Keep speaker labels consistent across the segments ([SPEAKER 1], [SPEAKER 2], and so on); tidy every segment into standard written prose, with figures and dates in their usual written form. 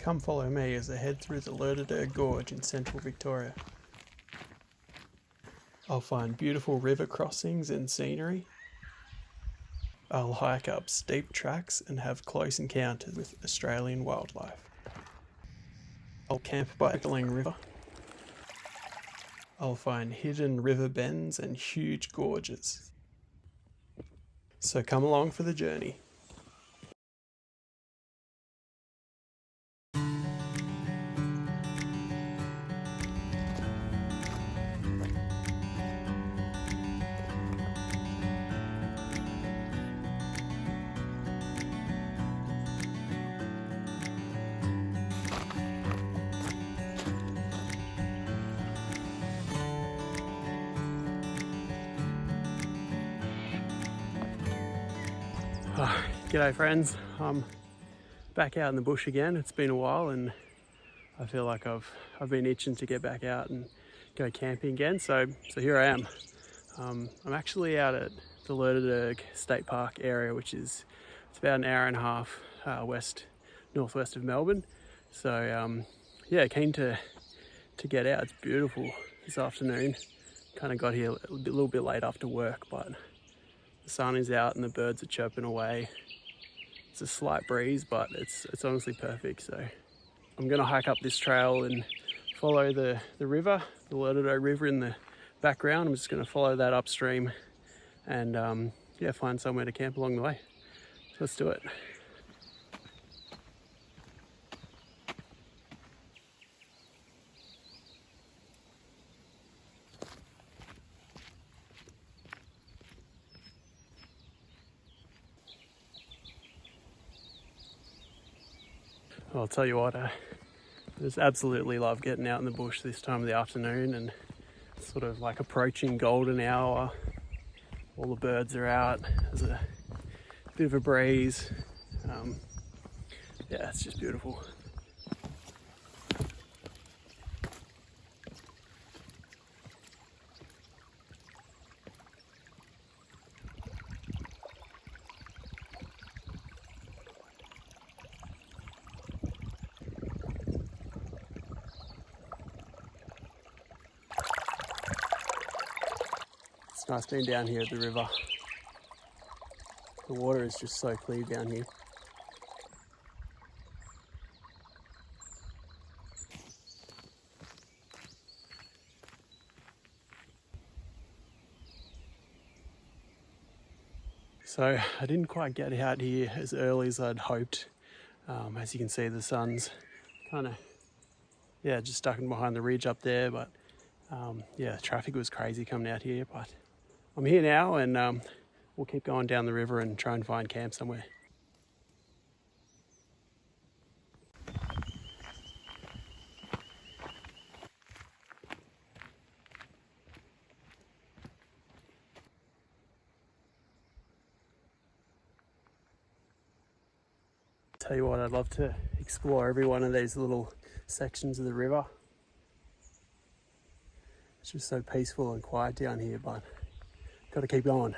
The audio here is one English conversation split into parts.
[SPEAKER 1] come follow me as I head through the Lerderderg Gorge in central Victoria. I'll find beautiful river crossings and scenery. I'll hike up steep tracks and have close encounters with Australian wildlife. I'll camp by the Lerderderg River. I'll find hidden river bends and huge gorges. So come along for the journey. G'day friends, I'm back out in the bush again. It's been a while and I feel like I've been itching to get back out and go camping again, so here I am. I'm actually out at the Lerderderg State Park area, which is about an hour and a half northwest of Melbourne. So yeah, keen to get out. It's beautiful this afternoon. Kind of got here a little bit late after work, but the sun is out and the birds are chirping away. It's a slight breeze, but it's honestly perfect. So I'm gonna hike up this trail and follow the river, the Lerderderg River in the background. I'm just gonna follow that upstream and yeah, find somewhere to camp along the way. So let's do it. I'll tell you what, I just absolutely love getting out in the bush this time of the afternoon, and it's sort of like approaching golden hour. All the birds are out, there's a bit of a breeze. Yeah, it's just beautiful. It's nice being down here at the river. The water is just so clear down here. So I didn't quite get out here as early as I'd hoped. As you can see, the sun's kind of, yeah, just stuck in behind the ridge up there, but yeah, traffic was crazy coming out here, but I'm here now and we'll keep going down the river and try and find camp somewhere. Tell you what, I'd love to explore every one of these little sections of the river. It's just so peaceful and quiet down here, but got to keep going.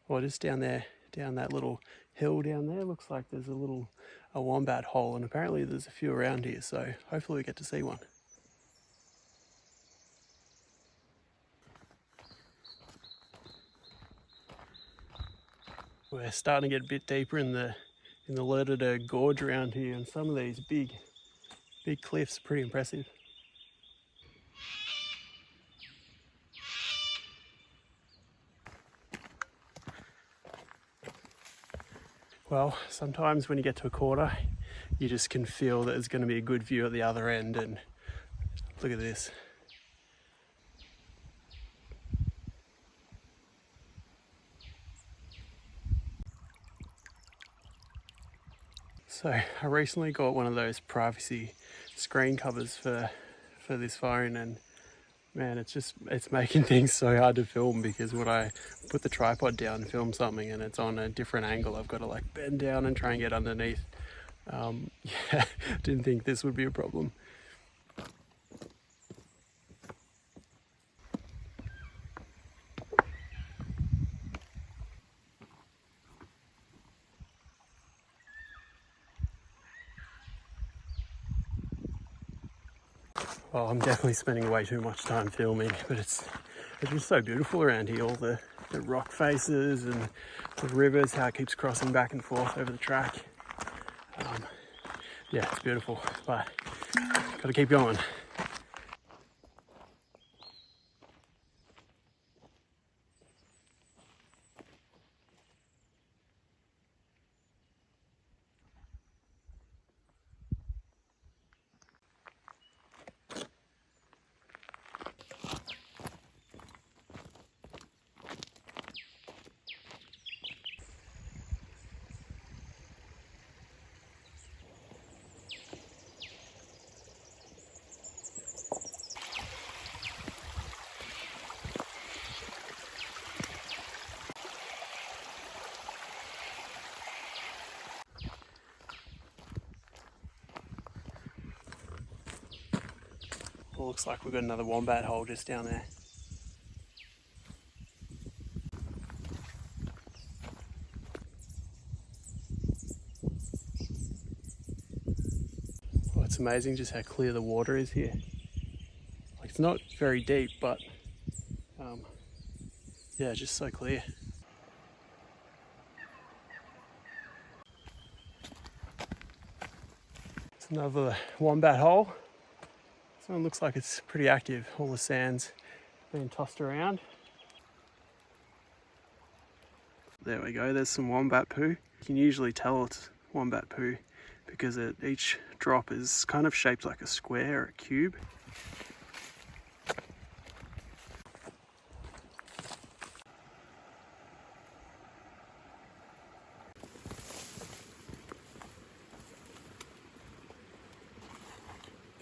[SPEAKER 1] Well, just down there, down that little hill down there, looks like there's a wombat hole, and apparently there's a few around here, so hopefully we get to see one. We're starting to get a bit deeper in the Lerderderg Gorge around here, and some of these big cliffs are pretty impressive. Well, sometimes when you get to a quarter, you just can feel that there's going to be a good view at the other end, and look at this. So I recently got one of those privacy screen covers for this phone, and man, it's making things so hard to film, because when I put the tripod down and film something and it's on a different angle, I've got to like bend down and try and get underneath. Yeah, didn't think this would be a problem. Well, I'm definitely spending way too much time filming, but it's just so beautiful around here. All the rock faces and the rivers, how it keeps crossing back and forth over the track. Yeah, it's beautiful, but gotta keep going. Well, looks like we've got another wombat hole just down there. Well, it's amazing just how clear the water is here. Like, it's not very deep, but yeah, just so clear. It's another wombat hole. This one looks like it's pretty active. All the sand's being tossed around. There we go, there's some wombat poo. You can usually tell it's wombat poo because each drop is kind of shaped like a square or a cube.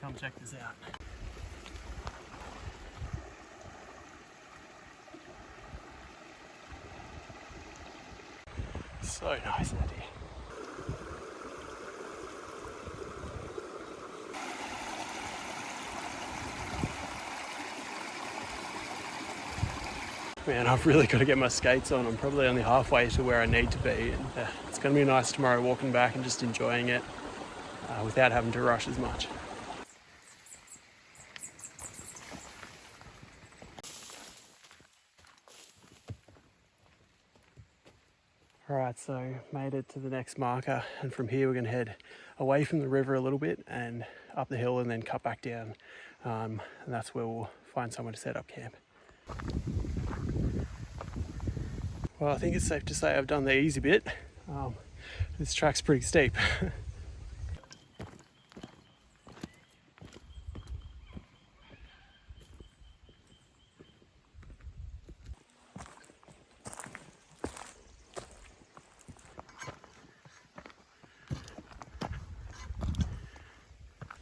[SPEAKER 1] Come check this out. So nice out here. Man, I've really got to get my skates on. I'm probably only halfway to where I need to be, and it's going to be nice tomorrow walking back and just enjoying it without having to rush as much. Alright, so made it to the next marker, and from here we're going to head away from the river a little bit and up the hill and then cut back down, and that's where we'll find somewhere to set up camp. Well, I think it's safe to say I've done the easy bit. This track's pretty steep.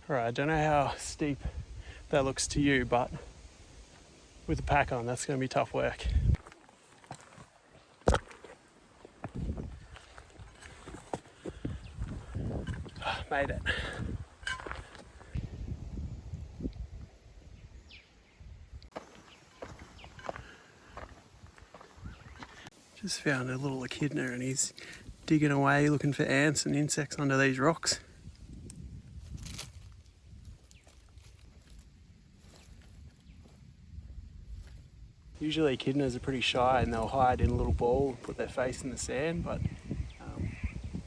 [SPEAKER 1] Alright, I don't know how steep that looks to you, but with the pack on, that's going to be tough work. Made it. Just found a little echidna, and he's digging away looking for ants and insects under these rocks. Usually echidnas are pretty shy and they'll hide in a little ball and put their face in the sand, but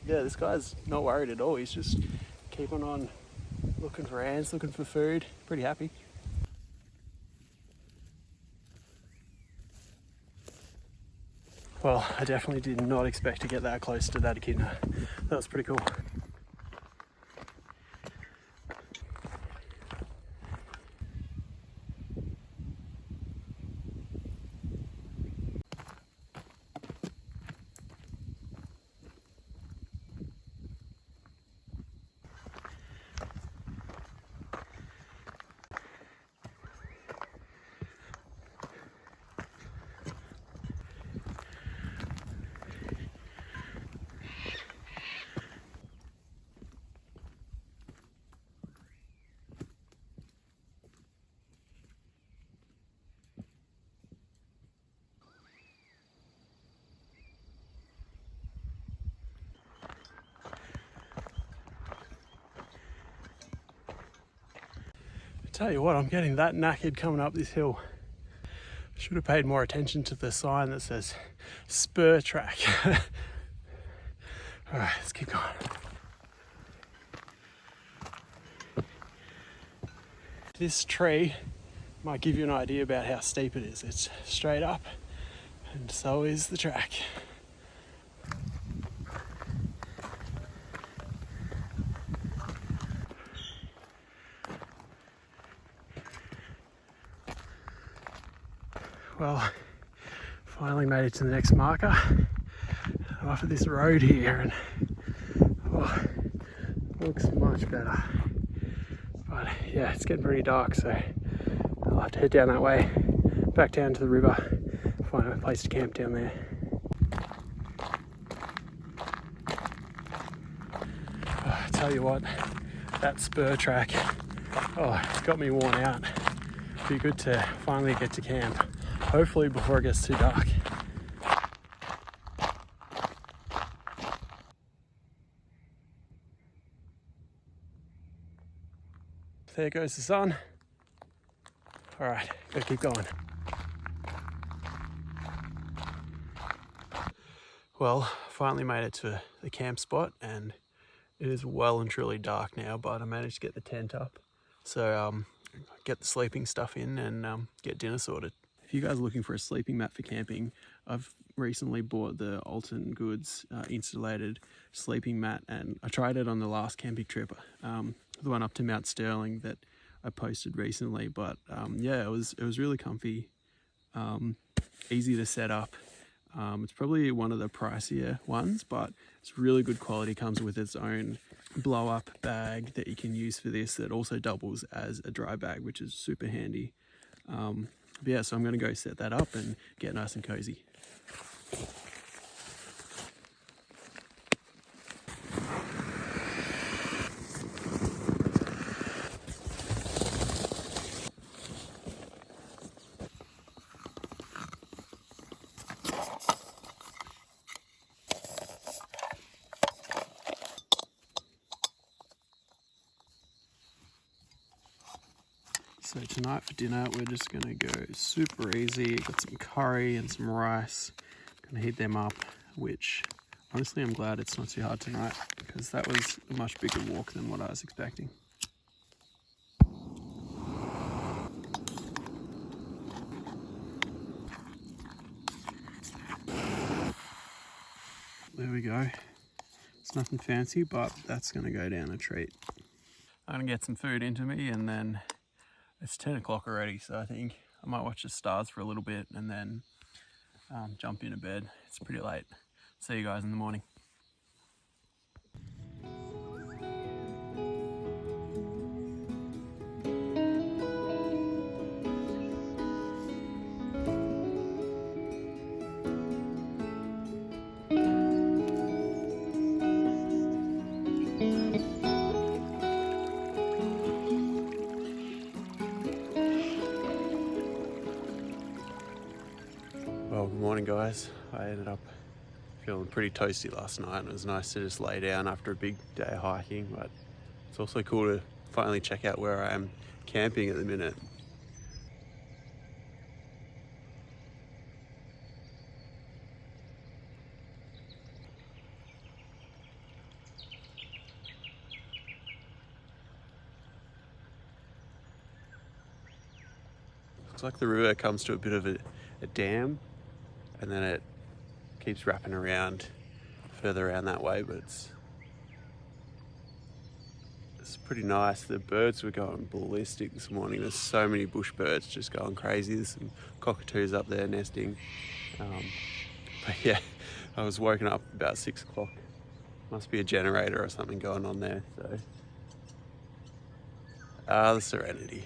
[SPEAKER 1] yeah, this guy's not worried at all. He's just keeping on looking for ants, looking for food. Pretty happy. Well, I definitely did not expect to get that close to that echidna. That was pretty cool. Tell you what, I'm getting that knackered coming up this hill. Should have paid more attention to the sign that says spur track. All right, let's keep going. This tree might give you an idea about how steep it is. It's straight up, and so is the track. Well, finally made it to the next marker. Off of this road here, and oh, looks much better. But yeah, it's getting pretty dark, so I'll have to head down that way, back down to the river, find a place to camp down there. Oh, I tell you what, that spur track, oh, it's got me worn out. Be good to finally get to camp, hopefully before it gets too dark. There goes the sun. All right, gotta keep going. Well, finally made it to the camp spot, and it is well and truly dark now, but I managed to get the tent up. So get the sleeping stuff in and get dinner sorted. If you guys are looking for a sleeping mat for camping, I've recently bought the Alton Goods insulated sleeping mat, and I tried it on the last camping trip, the one up to Mount Sterling that I posted recently. But yeah, it was really comfy, easy to set up. It's probably one of the pricier ones, but it's really good quality. Comes with its own blow up bag that you can use for this, that also doubles as a dry bag, which is super handy. But yeah, so I'm going to go set that up and get nice and cozy. So tonight for dinner, we're just gonna go super easy. Got some curry and some rice. Gonna heat them up, which honestly I'm glad it's not too hard tonight, because that was a much bigger walk than what I was expecting. There we go. It's nothing fancy, but that's gonna go down a treat. I'm gonna get some food into me, and then it's 10 o'clock already, so I think I might watch the stars for a little bit and then jump into bed. It's pretty late. See you guys in the morning. Well, good morning guys. I ended up feeling pretty toasty last night, and it was nice to just lay down after a big day of hiking, but it's also cool to finally check out where I am camping at the minute. Looks like the river comes to a bit of a dam, and then it keeps wrapping around further around that way, but it's pretty nice. The birds were going ballistic this morning. There's so many bush birds just going crazy. There's some cockatoos up there nesting. But yeah, I was woken up about 6 o'clock. Must be a generator or something going on there. So, the serenity.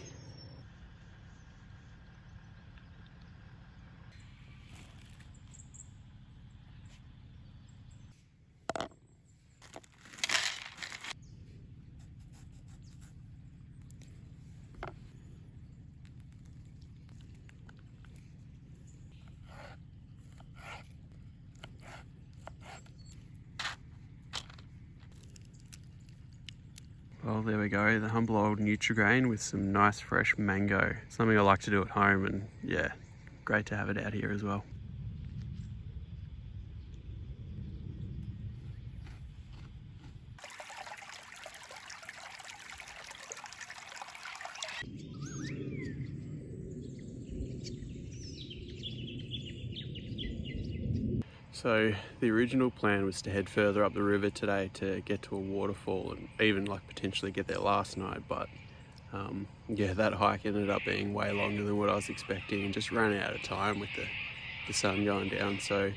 [SPEAKER 1] Well, there we go, the humble old Nutrigrain with some nice fresh mango. Something I like to do at home, and yeah, great to have it out here as well. So the original plan was to head further up the river today to get to a waterfall and even like potentially get there last night, but yeah, that hike ended up being way longer than what I was expecting and just ran out of time with the sun going down. So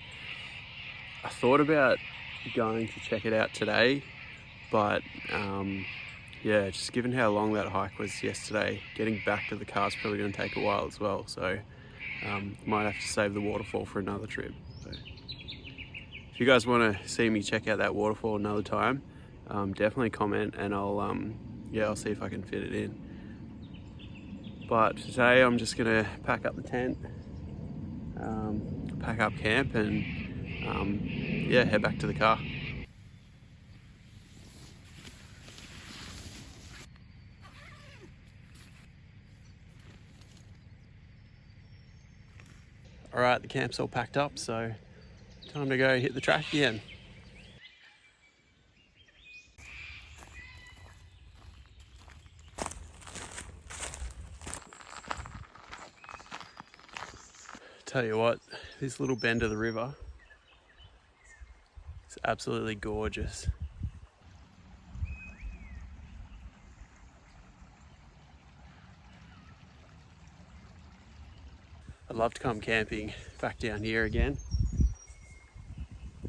[SPEAKER 1] I thought about going to check it out today, but yeah, just given how long that hike was yesterday, getting back to the car is probably going to take a while as well. So might have to save the waterfall for another trip. So if you guys want to see me check out that waterfall another time, definitely comment and I'll see if I can fit it in. But today I'm just going to pack up the tent, pack up camp, and yeah, head back to the car. All right, the camp's all packed up, so time to go hit the track again. Tell you what, this little bend of the river is absolutely gorgeous. I'd love to come camping back down here again.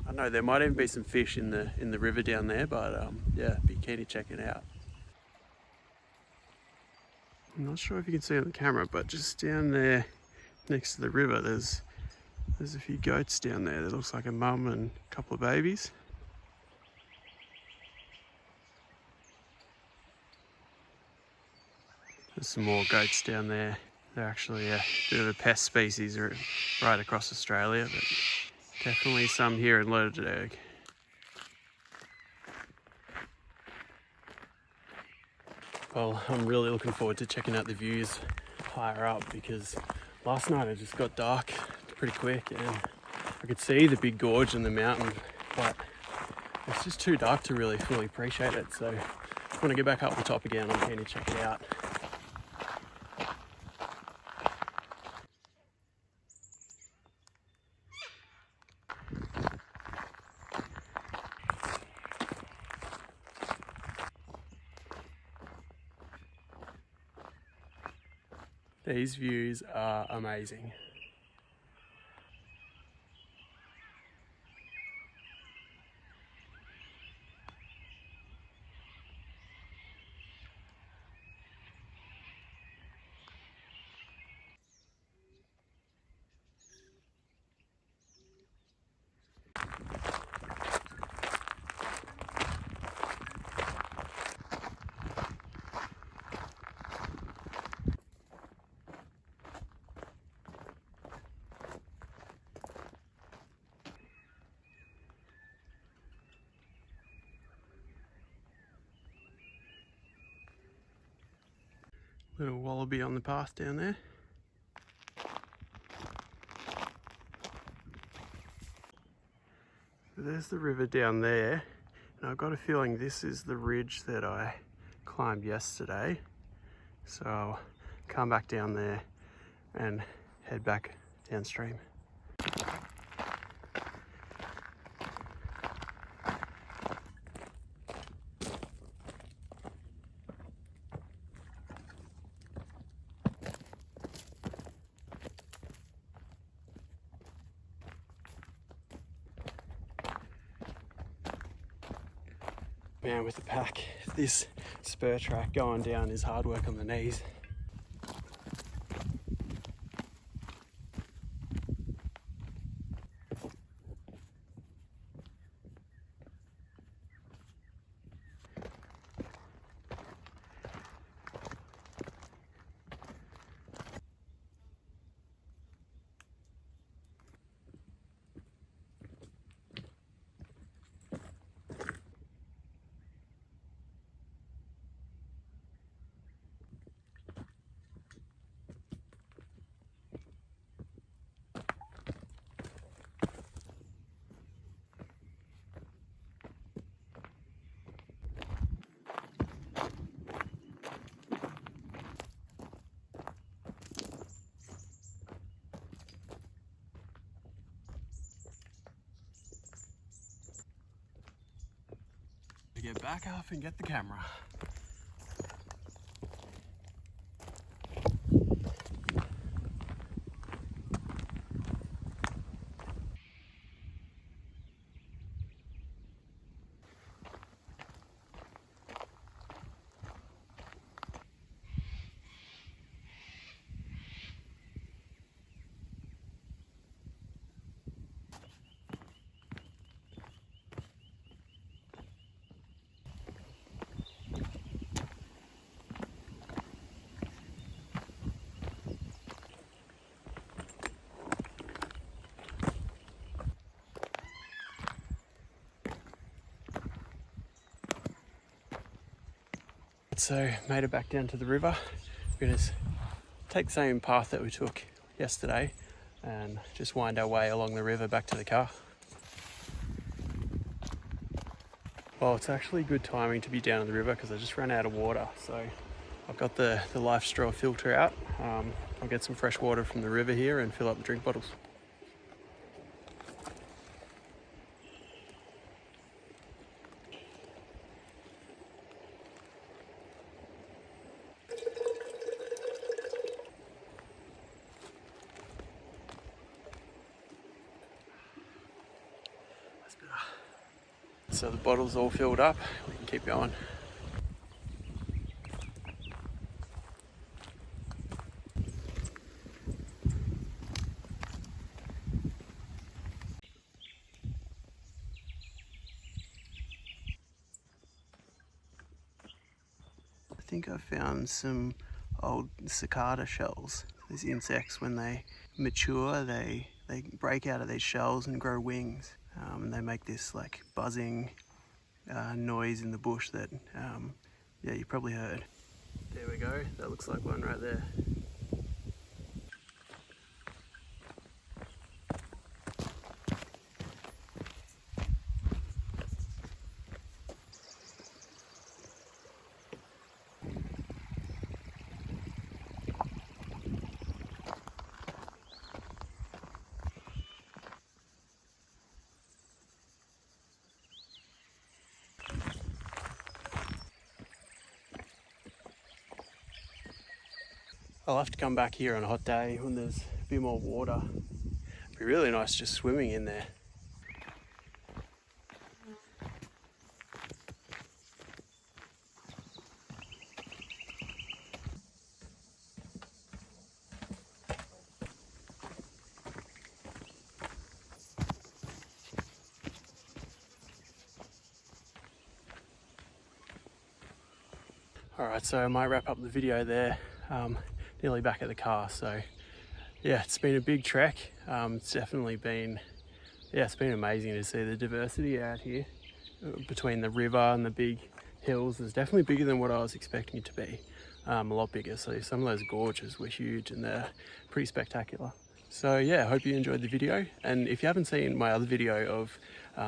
[SPEAKER 1] I know there might even be some fish in the river down there, but yeah, be keen to check it out. I'm not sure if you can see on the camera, but just down there next to the river, there's a few goats down there. That looks like a mum and a couple of babies. There's some more goats down there. They're actually a bit of a pest species right across Australia, but definitely some here in Lerderderg. Well, I'm really looking forward to checking out the views higher up, because last night it just got dark pretty quick and I could see the big gorge and the mountain, but it's just too dark to really fully appreciate it. So when I get back up the top again, I'm keen to check it out. These views are amazing. Little wallaby on the path down there. There's the river down there, and I've got a feeling this is the ridge that I climbed yesterday. So I'll come back down there and head back downstream. Man, with the pack, this spur track going down is hard work on the knees. get back up and get the camera. So made it back down to the river. We're going to take the same path that we took yesterday and just wind our way along the river back to the car. Well, it's actually good timing to be down in the river because I just ran out of water. So I've got the Life Straw filter out. I'll get some fresh water from the river here and fill up the drink bottles. So the bottle's all filled up, we can keep going. I think I found some old cicada shells. These insects, when they mature, they break out of these shells and grow wings. And they make this like buzzing noise in the bush that, yeah, you probably heard. There we go, that looks like one right there. I'll have to come back here on a hot day when there's a bit more water. It'd be really nice just swimming in there. Alright, so I might wrap up the video there. Nearly back at the car, so yeah, it's been a big trek. It's definitely been, yeah, it's been amazing to see the diversity out here between the river and the big hills. It's definitely bigger than what I was expecting it to be, a lot bigger. So some of those gorges were huge and they're pretty spectacular. So yeah, I hope you enjoyed the video, and if you haven't seen my other video of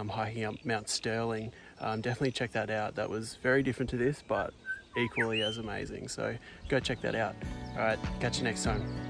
[SPEAKER 1] hiking up Mount Sterling, definitely check that out. That was very different to this, but equally as amazing, so go check that out. All right, catch you next time.